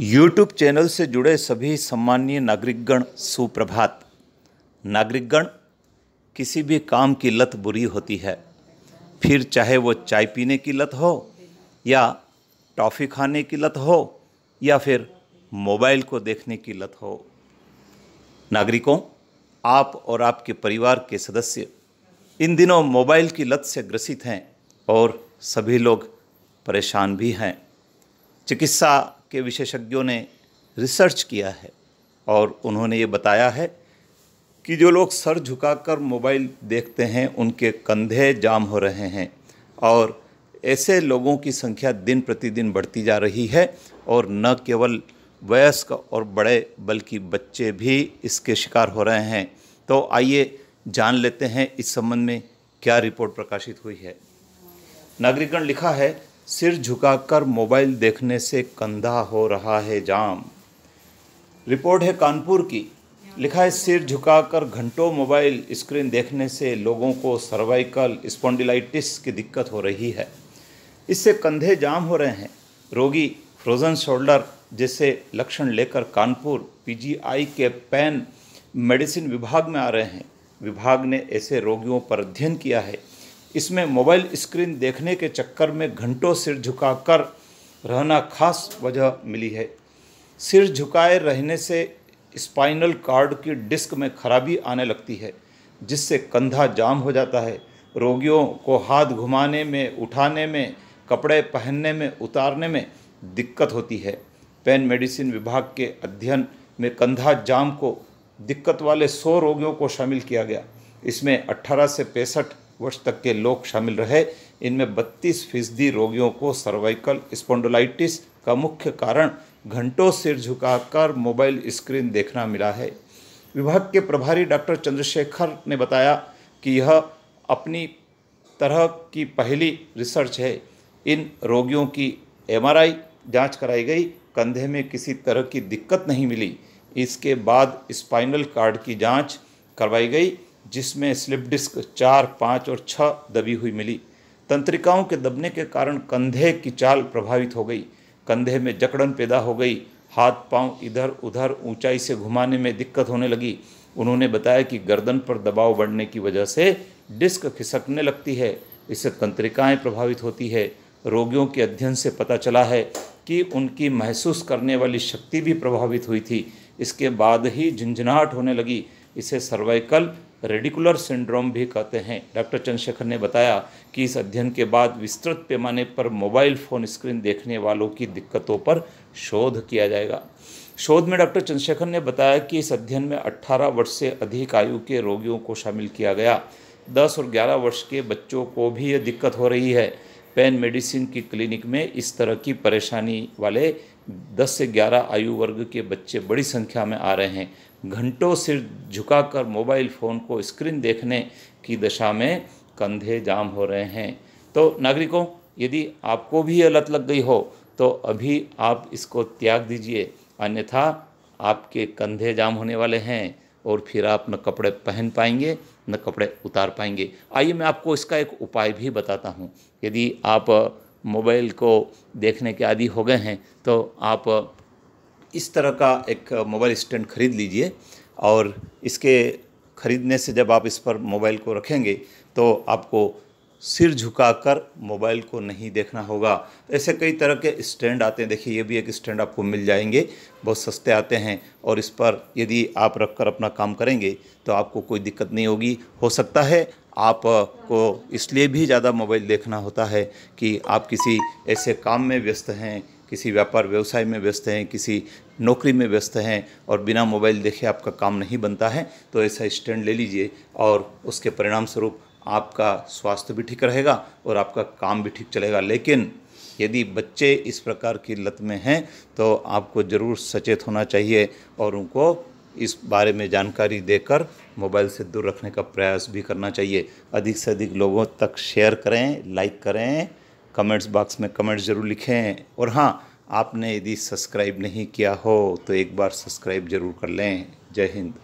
YouTube channel से जुड़े सभी सम्मानीय नागरिकगण सुप्रभात। नागरिकगण, किसी भी काम की लत बुरी होती है, फिर चाहे वो चाय पीने की लत हो या टॉफ़ी खाने की लत हो या फिर मोबाइल को देखने की लत हो। नागरिकों, आप और आपके परिवार के सदस्य इन दिनों मोबाइल की लत से ग्रसित हैं और सभी लोग परेशान भी हैं। चिकित्सा के विशेषज्ञों ने रिसर्च किया है और उन्होंने ये बताया है कि जो लोग सर झुकाकर मोबाइल देखते हैं उनके कंधे जाम हो रहे हैं और ऐसे लोगों की संख्या दिन प्रतिदिन बढ़ती जा रही है और न केवल वयस्क और बड़े बल्कि बच्चे भी इसके शिकार हो रहे हैं। तो आइए जान लेते हैं इस संबंध में क्या रिपोर्ट प्रकाशित हुई है। नागरिकगण, लिखा है, सिर झुकाकर मोबाइल देखने से कंधा हो रहा है जाम। रिपोर्ट है कानपुर की। लिखा है, सिर झुकाकर घंटों मोबाइल स्क्रीन देखने से लोगों को सर्वाइकल स्पॉन्डिलाइटिस की दिक्कत हो रही है। इससे कंधे जाम हो रहे हैं। रोगी फ्रोजन शोल्डर जैसे लक्षण लेकर कानपुर पीजीआई के पेन मेडिसिन विभाग में आ रहे हैं। विभाग ने ऐसे रोगियों पर अध्ययन किया है। इसमें मोबाइल स्क्रीन देखने के चक्कर में घंटों सिर झुकाकर रहना खास वजह मिली है। सिर झुकाए रहने से स्पाइनल कॉर्ड की डिस्क में खराबी आने लगती है, जिससे कंधा जाम हो जाता है। रोगियों को हाथ घुमाने में, उठाने में, कपड़े पहनने में, उतारने में दिक्कत होती है। पेन मेडिसिन विभाग के अध्ययन में कंधा जाम को दिक्कत वाले 100 रोगियों को शामिल किया गया। इसमें 18 से 65 वर्ष तक के लोग शामिल रहे। इनमें 32% रोगियों को सर्वाइकल स्पॉन्डिलाइटिस का मुख्य कारण घंटों सिर झुकाकर मोबाइल स्क्रीन देखना मिला है। विभाग के प्रभारी डॉक्टर चंद्रशेखर ने बताया कि यह अपनी तरह की पहली रिसर्च है। इन रोगियों की एमआरआई जांच कराई गई, कंधे में किसी तरह की दिक्कत नहीं मिली। इसके बाद स्पाइनल कॉर्ड की जांच करवाई गई, जिसमें स्लिप डिस्क 4, 5 और 6 दबी हुई मिली। तंत्रिकाओं के दबने के कारण कंधे की चाल प्रभावित हो गई। कंधे में जकड़न पैदा हो गई। हाथ पांव इधर उधर ऊंचाई से घुमाने में दिक्कत होने लगी। उन्होंने बताया कि गर्दन पर दबाव बढ़ने की वजह से डिस्क खिसकने लगती है। इससे तंत्रिकाएं प्रभावित होती है। रोगियों के अध्ययन से पता चला है कि उनकी महसूस करने वाली शक्ति भी प्रभावित हुई थी। इसके बाद ही झंझनाहट होने लगी। इसे सर्वाइकल रेडिकुलर सिंड्रोम भी कहते हैं। डॉक्टर चंद्रशेखर ने बताया कि इस अध्ययन के बाद विस्तृत पैमाने पर मोबाइल फ़ोन स्क्रीन देखने वालों की दिक्कतों पर शोध किया जाएगा। शोध में डॉक्टर चंद्रशेखर ने बताया कि इस अध्ययन में 18 वर्ष से अधिक आयु के रोगियों को शामिल किया गया। 10 और 11 वर्ष के बच्चों को भी यह दिक्कत हो रही है। पेन मेडिसिन की क्लिनिक में इस तरह की परेशानी वाले 10 से 11 आयु वर्ग के बच्चे बड़ी संख्या में आ रहे हैं। घंटों सिर झुकाकर मोबाइल फ़ोन को स्क्रीन देखने की दशा में कंधे जाम हो रहे हैं। तो नागरिकों, यदि आपको भी यह लत लग गई हो तो अभी आप इसको त्याग दीजिए, अन्यथा आपके कंधे जाम होने वाले हैं और फिर आप न कपड़े पहन पाएंगे न कपड़े उतार पाएंगे। आइए मैं आपको इसका एक उपाय भी बताता हूँ। यदि आप मोबाइल को देखने के आदी हो गए हैं तो आप इस तरह का एक मोबाइल स्टैंड खरीद लीजिए और इसके खरीदने से जब आप इस पर मोबाइल को रखेंगे तो आपको सिर झुकाकर मोबाइल को नहीं देखना होगा। ऐसे कई तरह के स्टैंड आते हैं। देखिए, ये भी एक स्टैंड आपको मिल जाएंगे, बहुत सस्ते आते हैं और इस पर यदि आप रखकर अपना काम करेंगे तो आपको कोई दिक्कत नहीं होगी। हो सकता है आपको इसलिए भी ज़्यादा मोबाइल देखना होता है कि आप किसी ऐसे काम में व्यस्त हैं, किसी व्यापार व्यवसाय में व्यस्त हैं, किसी नौकरी में व्यस्त हैं और बिना मोबाइल देखे आपका काम नहीं बनता है। तो ऐसा स्टैंड ले लीजिए और उसके परिणाम स्वरूप आपका स्वास्थ्य भी ठीक रहेगा और आपका काम भी ठीक चलेगा। लेकिन यदि बच्चे इस प्रकार की लत में हैं तो आपको ज़रूर सचेत होना चाहिए और उनको इस बारे में जानकारी देकर मोबाइल से दूर रखने का प्रयास भी करना चाहिए। अधिक से अधिक लोगों तक शेयर करें, लाइक करें, कमेंट्स बॉक्स में कमेंट्स ज़रूर लिखें और हाँ, आपने यदि सब्सक्राइब नहीं किया हो तो एक बार सब्सक्राइब ज़रूर कर लें। जय हिंद।